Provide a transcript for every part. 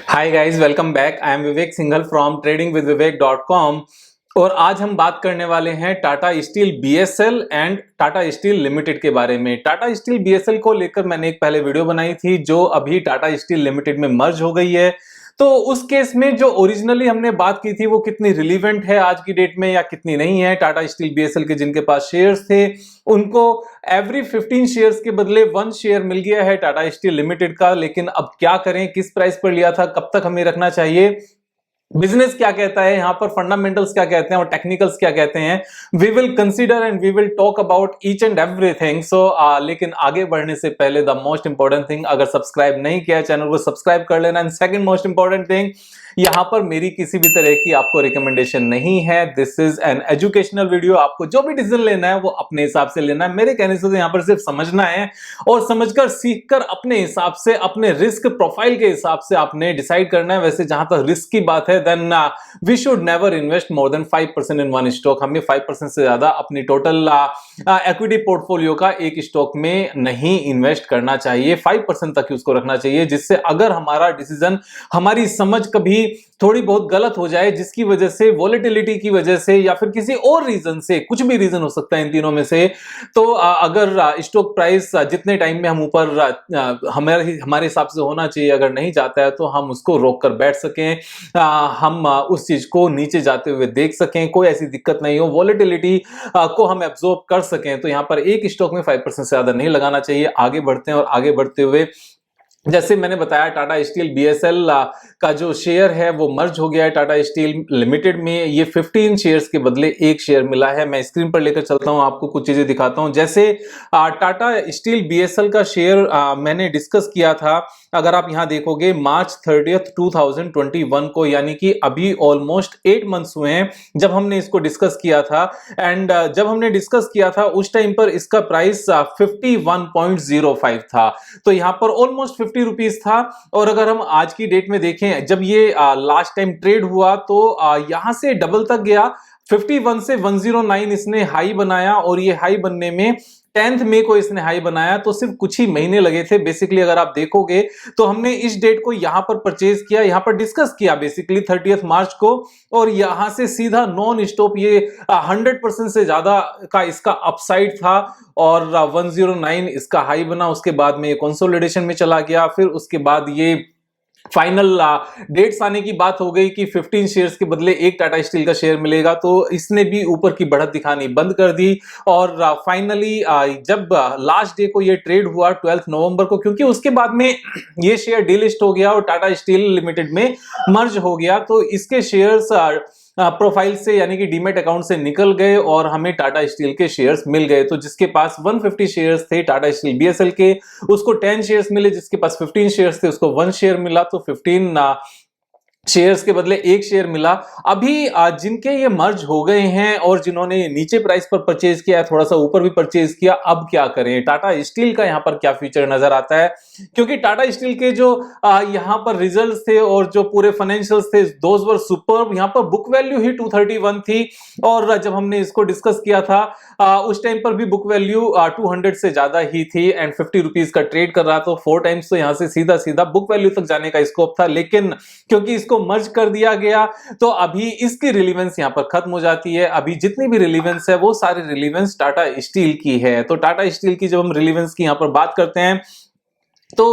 Hi guys, welcome back. I am Vivek Singhal from tradingwithvivek.com। और आज हम बात करने वाले हैं Tata Steel BSL and Tata steel limited के बारे में। टाटा स्टील बीएसएल को लेकर मैंने एक पहले वीडियो बनाई थी जो अभी टाटा स्टील लिमिटेड में मर्ज हो गई है। तो उस केस में जो ओरिजिनली हमने बात की थी वो कितनी रिलीवेंट है आज की डेट में या कितनी नहीं है। टाटा स्टील बीएसएल के जिनके पास शेयर्स थे उनको एवरी 15 शेयर्स के बदले 1 शेयर मिल गया है टाटा स्टील लिमिटेड का। लेकिन अब क्या करें, किस प्राइस पर लिया था, कब तक हमें रखना चाहिए, बिजनेस क्या कहता है, यहां पर फंडामेंटल्स क्या कहते हैं और टेक्निकल्स क्या कहते हैं, we will consider and we will talk about each and everything. लेकिन आगे बढ़ने से पहले द मोस्ट इंपॉर्टेंट थिंग, अगर सब्सक्राइब नहीं किया चैनल को सब्सक्राइब कर लेना। And second most important thing, यहां पर मेरी किसी भी तरह की आपको रिकमेंडेशन नहीं है। This is an educational video. आपको जो भी डिसीजन लेना है वो अपने हिसाब से लेना है, मेरे कहने से तो यहां पर सिर्फ समझना है और समझकर सीखकर अपने हिसाब से, अपने रिस्क प्रोफाइल के हिसाब से आपने डिसाइड करना है। वैसे जहां तक रिस्क की बात है, then we should never invest more than 5% in one stock. हमें 5% से ज्यादा अपनी टोटल इक्विटी पोर्टफोलियो का एक स्टॉक में नहीं इन्वेस्ट करना चाहिए। 5% तक उसको रखना चाहिए, जिससे अगर हमारा डिसीजन, हमारी समझ कभी थोड़ी बहुत गलत हो जाए, जिसकी वजह से वॉलेटिलिटी की वजह से या फिर किसी और रीजन से, कुछ भी रीजन हो सकता है इन तीनों में से, तो अगर स्टॉक प्राइस जितने टाइम में हम ऊपर हमारे हिसाब से होना चाहिए अगर नहीं जाता है तो हम उसको रोक कर बैठ सकें, हम उस चीज को नीचे जाते हुए देख सकें, कोई ऐसी दिक्कत नहीं हो, वॉलेटिलिटी को हम एब्जॉर्ब कर सकें। तो यहां पर एक स्टॉक में 5% से ज्यादा नहीं लगाना चाहिए। आगे बढ़ते हैं और आगे बढ़ते हुए जैसे मैंने बताया, टाटा स्टील बीएसएल का जो शेयर है वो मर्ज हो गया है टाटा स्टील लिमिटेड में। ये 15 शेयर्स के बदले 1 शेयर मिला है। मैं स्क्रीन पर लेकर चलता हूं, आपको कुछ चीजें दिखाता हूं। जैसे टाटा स्टील बीएसएल का शेयर मैंने डिस्कस किया था, अगर आप यहां देखोगे मार्च 30 2021 को, यानी कि अभी ऑलमोस्ट 8 मंथ्स हुए हैं जब हमने इसको डिस्कस किया था। एंड जब हमने डिस्कस किया था उस टाइम पर इसका प्राइस 51.05 था। तो यहां पर ऑलमोस्ट 50 रुपीज था। और अगर हम आज की डेट में देखें, जब ये लास्ट टाइम ट्रेड हुआ तो यहां से डबल तक गया। 51 से 109 इसने हाई बनाया और ये हाई बनने में 10 मई को इसने हाई बनाया, तो सिर्फ कुछ ही महीने लगे थे। बेसिकली अगर आप देखोगे तो हमने इस डेट को यहां पर परचेज किया, यहां पर डिस्कस किया बेसिकली 30 मार्च को, और यहां से सीधा नॉन स्टॉप ये 100% से ज्यादा का इसका अपसाइड था और 109 इसका हाई बना। उसके बाद में ये कंसोलिडेशन में चला गया। फिर उसके बाद ये फाइनल डेट्स आने की बात हो गई कि 15 शेयर्स के बदले 1 टाटा स्टील का शेयर मिलेगा, तो इसने भी ऊपर की बढ़त दिखानी बंद कर दी। और फाइनली जब लास्ट डे को ये ट्रेड हुआ 12 नवंबर को, क्योंकि उसके बाद में ये शेयर डीलिस्ट हो गया और टाटा स्टील लिमिटेड में मर्ज हो गया, तो इसके शेयर्स प्रोफाइल से यानी कि डीमेट अकाउंट से निकल गए और हमें टाटा स्टील के शेयर्स मिल गए। तो जिसके पास 150 शेयर्स थे टाटा स्टील बीएसएल के, उसको 10 शेयर्स मिले। जिसके पास 15 शेयर्स थे उसको 1 शेयर मिला। तो 15 शेयर्स के बदले 1 शेयर मिला। अभी जिनके ये मर्ज हो गए हैं और जिन्होंने नीचे प्राइस पर परचेज किया है, थोड़ा सा ऊपर भी परचेज किया, अब क्या करें? टाटा स्टील का यहां पर क्या फ्यूचर नजर आता है? क्योंकि टाटा स्टील के जो यहां पर रिजल्ट्स थे और जो पूरे फाइनेंशियल्स थे, दोज वर सुपर्ब। यहां पर बुक वैल्यू ही 231 थी और जब हमने इसको डिस्कस किया था उस टाइम पर भी बुक वैल्यू 200 से ज्यादा ही थी एंड 50 रुपीज का ट्रेड कर रहा था। 4 टाइम्स तो यहां से सीधा सीधा बुक वैल्यू तक जाने का स्कोप था। लेकिन क्योंकि इसको मर्ज कर दिया गया तो अभी इसकी रिलीवेंस यहां पर खत्म हो जाती है। अभी जितनी भी रिलीवेंस है वो सारी रिलीवेंस टाटा स्टील की है। तो टाटा स्टील की जब हम रिलीवेंस की यहां पर बात करते हैं तो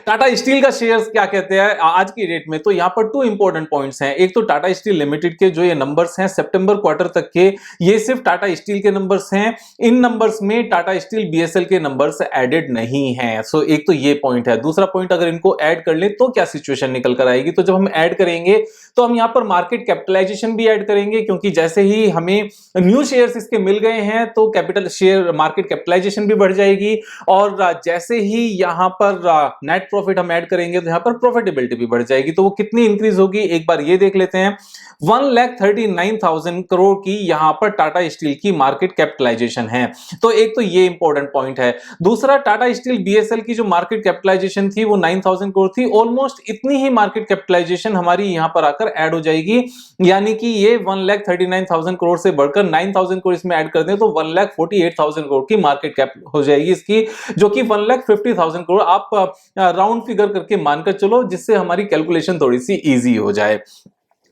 टाटा स्टील का शेयर्स क्या कहते हैं आज की डेट में, तो यहां पर 2 इंपॉर्टेंट पॉइंट्स हैं। एक तो टाटा स्टील लिमिटेड के जो ये नंबर्स हैं सितंबर क्वार्टर तक के, ये सिर्फ टाटा स्टील के नंबर्स हैं। इन नंबर्स में टाटा स्टील बीएसएल के नंबर्स ऐडेड नहीं हैं। सो एक तो ये पॉइंट है। दूसरा पॉइंट, अगर इनको ऐड कर ले तो क्या सिचुएशन निकल कर आएगी? तो जब हम ऐड करेंगे तो हम यहां पर मार्केट कैपिटलाइजेशन भी ऐड करेंगे, क्योंकि जैसे ही हमें न्यू शेयर्स इसके मिल गए हैं तो कैपिटल शेयर मार्केट कैपिटलाइजेशन भी बढ़ जाएगी। और जैसे ही यहां पर नेट प्रॉफिट हम ऐड करेंगे तो यहां पर प्रॉफिटेबिलिटी भी बढ़ जाएगी। तो वो कितनी इंक्रीज होगी एक बार ये देख लेते हैं। 1,39,000 करोड़ की यहां पर टाटा स्टील की मार्केट कैपिटलाइजेशन है। तो एक तो ये इंपॉर्टेंट पॉइंट है। दूसरा, टाटा स्टील बीएसएल की जो मार्केट कैपिटलाइजेशन थी वो 9,000 करोड़ थी। ऑलमोस्ट इतनी ही मार्केट कैपिटलाइजेशन हमारी यहां पर आकर ऐड हो जाएगी, यानी कि ये 1,39,000 करोड़ से बढ़कर 9,000 करोड़ इसमें ऐड कर दें तो 1,48,000 करोड़ की मार्केट कैप हो जाएगी इसकी, जो कि 1,50,000 करोड़ आप राउंड फिगर करके मानकर चलो, जिससे हमारी कैलकुलेशन थोड़ी सी इजी हो जाए।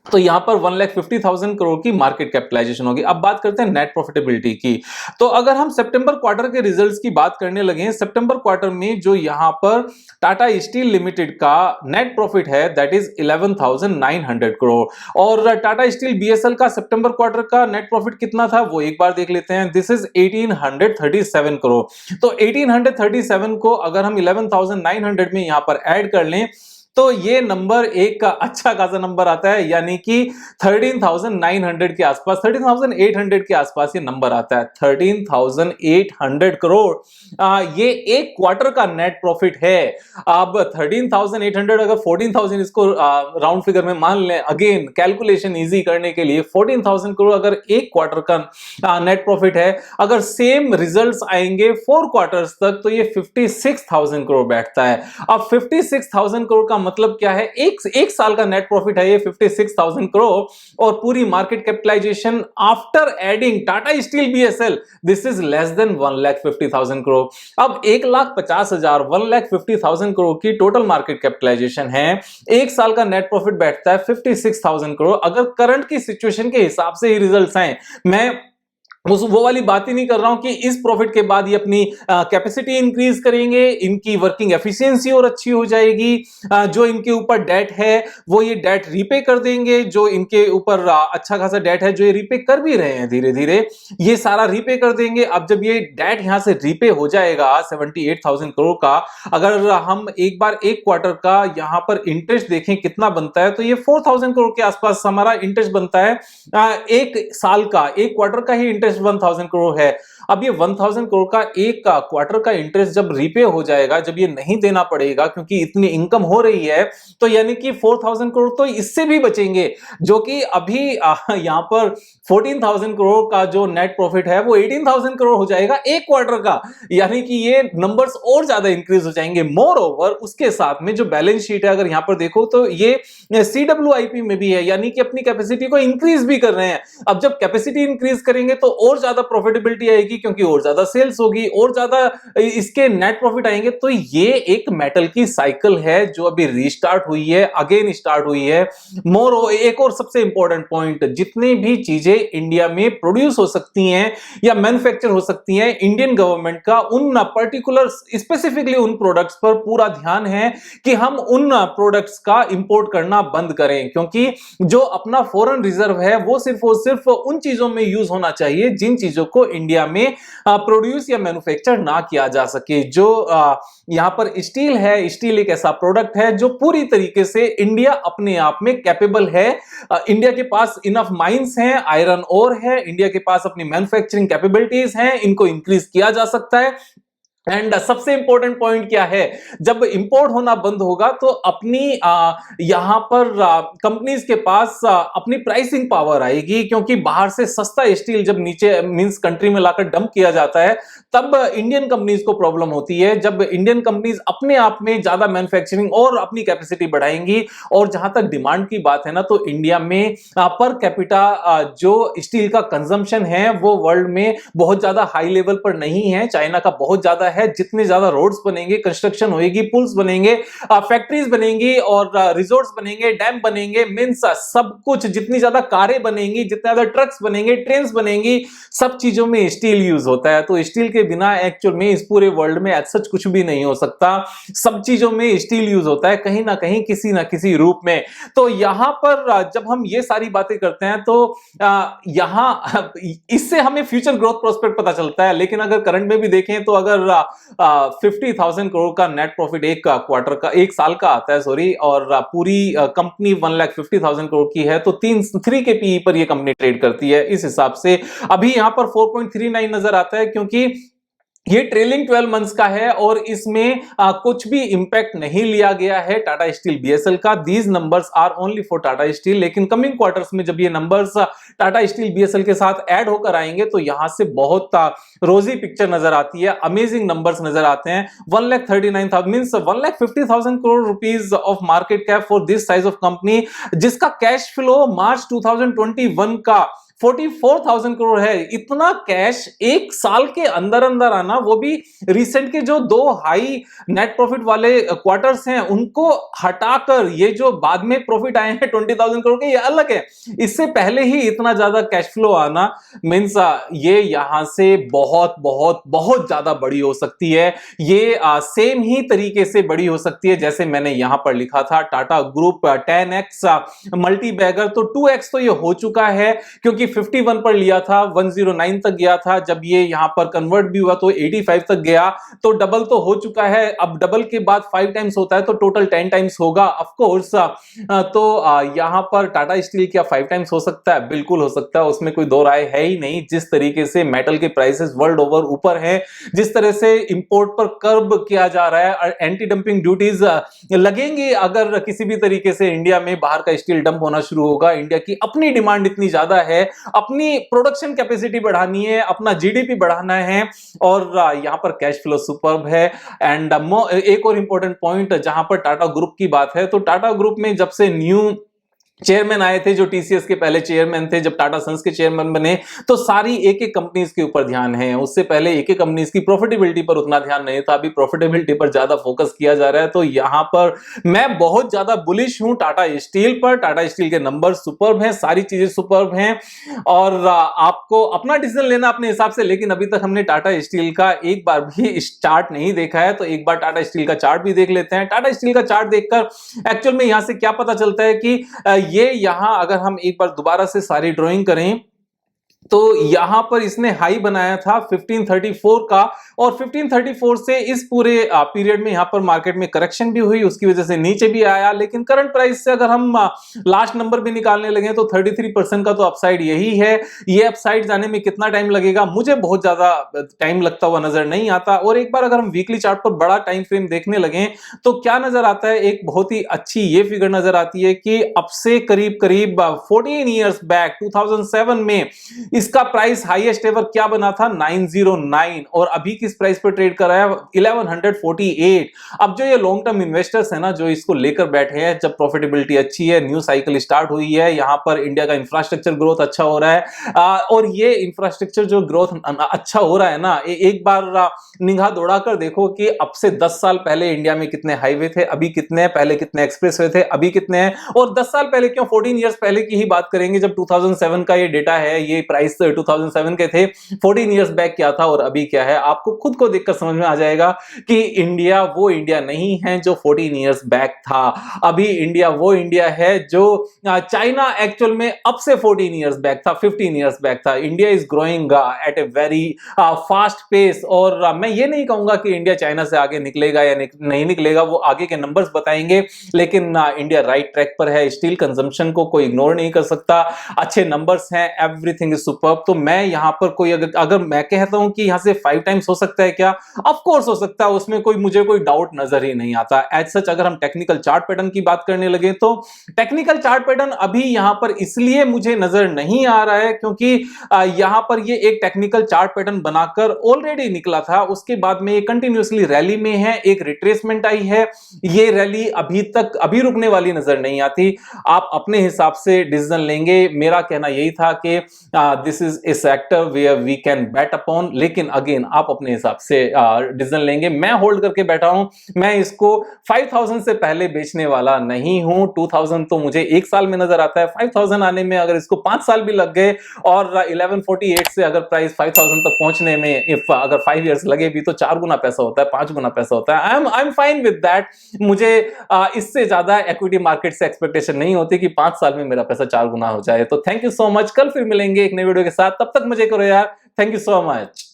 तो यहां पर 1,50,000 करोड़ की मार्केट कैपिटलाइजेशन होगी। अब बात करते हैं नेट प्रॉफिटेबिलिटी की। तो अगर हम सितंबर क्वार्टर के रिजल्ट्स की बात करने लगे हैं, सितंबर क्वार्टर में जो यहां पर टाटा स्टील लिमिटेड का नेट प्रॉफिट है दैट इज 11,900 करोड़ और टाटा स्टील बीएसएल का सितंबर क्वार्टर का नेट प्रॉफिट कितना था वो एक बार देख लेते हैं। This is 1,837 crore. तो 1,837 को अगर हम 11,900 में यहां पर ऐड कर लें तो ये नंबर एक अच्छा खासा नंबर आता है, यानी कि 13,900 के आसपास, 13,800 के आसपास ये नंबर आता है। 13,800 करोड़ ये एक क्वार्टर का नेट प्रॉफिट है। अब 13,800 अगर 14,000 इसको राउंड फिगर में मान लें, अगेन कैलकुलेशन इजी करने के लिए 14,000 करोड़ अगर एक क्वार्टर का नेट प्रॉफिट है, अगर सेम रिजल्ट्स आएंगे 4 क्वार्टर्स तक तो ये 56,000 करोड़ बैठता है। अब 56,000 करोड़ का मतलब क्या है, एक साल का नेट प्रॉफिट है ये 56,000 करोड़ और पूरी market capitalization after adding Tata Steel BSL this is less than 1,50,000 crore. अब 1,50,000 1,50,000 करोड़ की टोटल मार्केट कैपिटलाइजेशन है, एक साल का नेट प्रॉफिट बैठता है 56,000 करोड़। अगर करंट की सिचुएशन के हिसाब से ही रिजल्ट्स आए, मैं वो वाली बात ही नहीं कर रहा हूं कि इस प्रॉफिट के बाद ये अपनी कैपेसिटी इंक्रीज करेंगे, इनकी वर्किंग एफिशिएंसी और अच्छी हो जाएगी, जो इनके ऊपर डेट है वो ये डेट रीपे कर देंगे, जो इनके ऊपर अच्छा खासा डेट है जो ये रीपे कर भी रहे हैं धीरे धीरे, ये सारा रीपे कर देंगे। अब जब ये डेट यहां से रीपे हो जाएगा 78,000 करोड़ का, अगर हम एक बार एक क्वार्टर का यहां पर इंटरेस्ट देखें कितना बनता है तो ये 4,000 करोड़ के आसपास हमारा इंटरेस्ट बनता है। एक साल का, एक क्वार्टर का ही इंटरेस्ट 1,000 करोड़ है। अब ये 1,000 करोड़ का एक क्वार्टर का इंटरेस्ट जब रीपे हो जाएगा, जब ये नहीं देना पड़ेगा क्योंकि इतनी इनकम हो रही है, तो यानी कि 4,000 करोड़ तो इससे भी बचेंगे, जो कि अभी यहां पर 14,000 करोड़ का जो नेट प्रॉफिट है वो 18,000 करोड़ हो जाएगा एक क्वार्टर का, यानी कि ये नंबर्स और ज्यादा इंक्रीज हो जाएंगे। मोर ओवर उसके साथ में जो बैलेंस शीट है अगर यहां पर देखो तो ये CWIP में भी है, यानी कि अपनी कैपेसिटी को इंक्रीज भी कर रहे हैं। अब जब कैपेसिटी इंक्रीज करेंगे तो और ज्यादा प्रॉफिटेबिलिटी आएगी क्योंकि और ज्यादा सेल्स होगी, और ज्यादा इसके नेट प्रॉफिट आएंगे। तो ये एक मेटल की साइकिल है जो अभी रीस्टार्ट हुई है, अगेन स्टार्ट हुई है। मोर एक और सबसे इंपॉर्टेंट पॉइंट, जितनी भी चीजें इंडिया में प्रोड्यूस हो सकती हैं या मैन्युफैक्चर हो सकती हैं, इंडियन गवर्नमेंट का उन पर्टिकुलर स्पेसिफिकली उन प्रोडक्ट्स पर पूरा ध्यान है कि हम उन प्रोडक्ट्स का इंपोर्ट करना बंद करें, क्योंकि जो अपना फॉरेन रिजर्व है वो सिर्फ और सिर्फ उन चीजों में यूज होना चाहिए जिन चीजों को इंडिया में प्रोड्यूस या मैन्युफैक्चर ना किया जा सके। जो यहां पर स्टील है, स्टील एक ऐसा प्रोडक्ट है जो पूरी तरीके से इंडिया अपने आप में कैपेबल है। इंडिया के पास इनफ माइंस हैं, आयरन ओर है, इंडिया के पास अपनी मैन्युफैक्चरिंग कैपेबिलिटीज हैं, इनको इंक्रीज किया जा सकता है। एंड सबसे इंपॉर्टेंट पॉइंट क्या है, जब इंपोर्ट होना बंद होगा तो अपनी यहां पर कंपनीज के पास अपनी प्राइसिंग पावर आएगी, क्योंकि बाहर से सस्ता स्टील जब नीचे मींस कंट्री में लाकर डंप किया जाता है तब इंडियन कंपनीज को प्रॉब्लम होती है। जब इंडियन कंपनीज अपने आप में ज्यादा मैन्युफैक्चरिंग और अपनी कैपेसिटी बढ़ाएंगी, और जहां तक डिमांड की बात है ना, तो इंडिया में पर कैपिटा जो स्टील का कंजम्पशन है वो वर्ल्ड में बहुत ज्यादा हाई लेवल पर नहीं है, चाइना का बहुत ज्यादा है। जितने ज्यादा रोड्स बनेंगे, कंस्ट्रक्शन होएगी, पुल्स बनेंगे, फैक्ट्रीज बनेंगी और रिजोर्ट्स बनेंगे, डैम बनेंगे, मींस सब कुछ, जितनी ज्यादा कारें बनेंगी, जितने ज्यादा ट्रक्स बनेंगे, ट्रेन्स बनेंगी, सब चीजों में स्टील यूज होता है। तो स्टील के बिना एक्चुअल में इस पूरे वर्ल्ड में सच कुछ भी नहीं हो सकता। सब चीजों में स्टील यूज होता है कहीं ना कहीं, किसी ना किसी रूप में। तो यहां पर जब हम ये सारी बातें करते हैं तो यहां इससे हमें फ्यूचर ग्रोथ प्रोस्पेक्ट पता चलता है। लेकिन अगर करंट में भी देखें तो अगर 50,000 करोड़ का नेट प्रॉफिट एक क्वार्टर का, एक साल का आता है सॉरी, और पूरी कंपनी 1,50,000 करोड़ की है, तो 3 के पीई पर ये कंपनी ट्रेड करती है। इस हिसाब से अभी यहां पर 4.39 नजर आता है, क्योंकि ये ट्रेलिंग 12 मंथ्स का है और इसमें कुछ भी इंपैक्ट नहीं लिया गया है टाटा स्टील बीएसएल का। These numbers are only for Tata Steel. लेकिन कमिंग क्वार्टर्स में जब ये नंबर्स टाटा स्टील बीएसएल के साथ ऐड होकर आएंगे तो यहां से बहुत रोजी पिक्चर नजर आती है, अमेजिंग नंबर्स नजर आते हैं। 1,39,000 means 1,50,000 crore rupees of market cap for this size of company, जिसका कैश फ्लो मार्च 2021 का 44,000 करोड़ है। इतना कैश एक साल के अंदर अंदर आना, वो भी रिसेंट के जो दो हाई नेट प्रॉफिट वाले क्वार्टर्स हैं उनको हटाकर, ये जो बाद में प्रॉफिट आए हैं 20,000 करोड़ के, ये अलग है। इससे पहले ही इतना ज्यादा कैश फ्लो आना मींस ये यहां से बहुत बहुत बहुत ज्यादा बड़ी हो सकती है। ये सेम ही तरीके से बड़ी हो सकती है जैसे मैंने यहां पर लिखा था, Tata group 10x multi bagger, तो 2x तो ये हो चुका है क्योंकि 51 पर लिया था, 109 तक गया था, जब ये यहां पर कन्वर्ट भी हुआ तो 85 तक गया, तो डबल तो हो चुका है। अब डबल के बाद 5 टाइम्स होता है तो टोटल 10 टाइम्स होगा ऑफ कोर्स। तो यहां पर टाटा स्टील क्या 5 टाइम्स हो सकता है? बिल्कुल हो सकता है, उसमें कोई दो राय है ही नहीं। जिस तरीके से मेटल के प्राइसेस वर्ल्ड ओवर ऊपर हैं, जिस तरह से इंपोर्ट पर कर्ब किया जा रहा है, एंटी डंपिंग ड्यूटीज लगेंगी अगर किसी भी तरीके से इंडिया में बाहर का स्टील डंप होना शुरू होगा। इंडिया की अपनी डिमांड इतनी ज्यादा है, अपनी प्रोडक्शन कैपेसिटी बढ़ानी है, अपना जीडीपी बढ़ाना है, और यहां पर कैश फ्लो सुपर्ब है। एंड एक और इंपॉर्टेंट पॉइंट जहां पर टाटा ग्रुप की बात है, तो टाटा ग्रुप में जब से न्यू चेयरमैन आए थे, जो टीसीएस के पहले चेयरमैन थे, जब टाटा सन्स के चेयरमैन बने, तो सारी एक एक कंपनीज के ऊपर ध्यान है। उससे पहले एक एक कंपनीज की प्रॉफिटेबिलिटी पर उतना ध्यान नहीं था, अभी प्रॉफिटेबिलिटी पर ज्यादा फोकस किया जा रहा है। तो यहां पर मैं बहुत ज्यादा बुलिश हूं टाटा स्टील पर। टाटा स्टील के नंबर सुपर्ब हैं, सारी चीजें सुपर्ब हैं, और आपको अपना डिसीजन लेना अपने हिसाब से। लेकिन अभी तक हमने टाटा स्टील का एक बार भी चार्ट नहीं देखा है, तो एक बार टाटा स्टील का चार्ट भी देख लेते हैं। टाटा स्टील का चार्ट देखकर एक्चुअल में यहां से क्या पता चलता है कि ये यहां अगर हम एक बार दोबारा से सारी ड्राइंग करें तो यहां पर इसने हाई बनाया था 1534 का, और 1534 से इस पूरे पीरियड में यहां पर मार्केट में करेक्शन भी हुई, उसकी वजह से नीचे भी आया। लेकिन करंट प्राइस से अगर हम लास्ट नंबर भी निकालने लगे तो 33% का तो अपसाइड यही है। ये अपसाइड जाने में कितना टाइम लगेगा? मुझे बहुत ज्यादा टाइम लगता हुआ नजर नहीं आता। और एक बार अगर हम वीकली चार्ट पर बड़ा टाइम फ्रेम देखने लगे तो क्या नजर आता है? एक बहुत ही अच्छी ये फिगर नजर आती है कि अब से करीब करीब 14 ईयर्स बैक 2007 में इसका प्राइस हाईएस्ट एवर क्या बना था? 909, और अभी किस प्राइस पर ट्रेड कर रहा है? 1148। अब जो ये लॉन्ग टर्म इन्वेस्टर्स है ना, जो इसको लेकर बैठे हैं, जब प्रॉफिटेबिलिटी अच्छी है, न्यू साइकिल स्टार्ट हुई है, यहां पर इंडिया का इंफ्रास्ट्रक्चर ग्रोथ अच्छा हो रहा है, और ये इंफ्रास्ट्रक्चर जो ग्रोथ अच्छा हो रहा है ना, एक बार निगाह दौड़ाकर देखो कि अब से 10 साल पहले इंडिया में कितने हाईवे थे, अभी कितने हैं, पहले कितने एक्सप्रेसवे थे, अभी कितने हैं, और 10 साल पहले क्यों, 14 ईयर्स पहले की ही बात करेंगे, जब 2007 का ये डेटा है, ये प्राइस 2007 के थे, 14 इयर्स बैक क्या था और अभी क्या है। आपको खुद को देखकर समझ में आ जाएगा कि इंडिया वो इंडिया नहीं है जो 14 इयर्स बैक था। अभी इंडिया वो इंडिया है जो चाइना एक्चुअल में अब से 14 इयर्स बैक था, 15 इयर्स बैक था। India is growing at a very fast pace, और मैं ये नहीं कहूंगा कि इंडिया चाइना से आगे निकलेगा या नहीं निकलेगा, वो आगे के नंबर्स बताएंगे, लेकिन इंडिया राइट ट्रैक पर है। स्टील कंजम्पशन को कोई इग्नोर नहीं कर सकता, अच्छे नंबर्स हैं, एवरीथिंग इज सुपर्ब। तो मैं यहां पर कोई अगर मैं कहता हूं कि यहां से 5 टाइम्स हो सकता है क्या? ऑफ कोर्स हो सकता है, उसमें मुझे कोई डाउट नजर ही नहीं आता। एज सच अगर हम टेक्निकल चार्ट पैटर्न की बात करने लगे तो टेक्निकल चार्ट पैटर्न अभी यहां पर इसलिए मुझे नजर नहीं आ रहा है क्योंकि यहां पर ये एक टेक्निकल चार्ट पैटर्न बनाकर ऑलरेडी निकला था, उसके बाद में ये कंटिन्यूअसली रैली में है, एक रिट्रेसमेंट आई है। ये रैली अभी रुकने वाली नजर नहीं आती। आप अपने हिसाब से डिसीजन लेंगे। मेरा कहना यही था कि this is a sector where we can bet upon, लेकिन अगेन आप अपने हिसाब से डिसीजन लेंगे। मैं होल्ड करके बैठा हूं, मैं इसको 5000 से पहले बेचने वाला नहीं हूं। 2000 तो मुझे एक साल में नजर आता है, 5000 आने में अगर इसको 5 साल भी लग गए, और 1148 से अगर प्राइस 5000 तक पहुंचने में अगर 5 इयर्स लगे भी, तो 4 गुना पैसा होता है, 5 गुना पैसा होता है। I am fine with that. मुझे इससे ज्यादा इक्विटी मार्केट से एक्सपेक्टेशन नहीं होती कि 5 साल में मेरा पैसा 4 गुना हो जाए। तो थैंक यू सो मच, कल फिर मिलेंगे एक नई वीडियो के साथ, तब तक मजे करो यार। Thank you so much.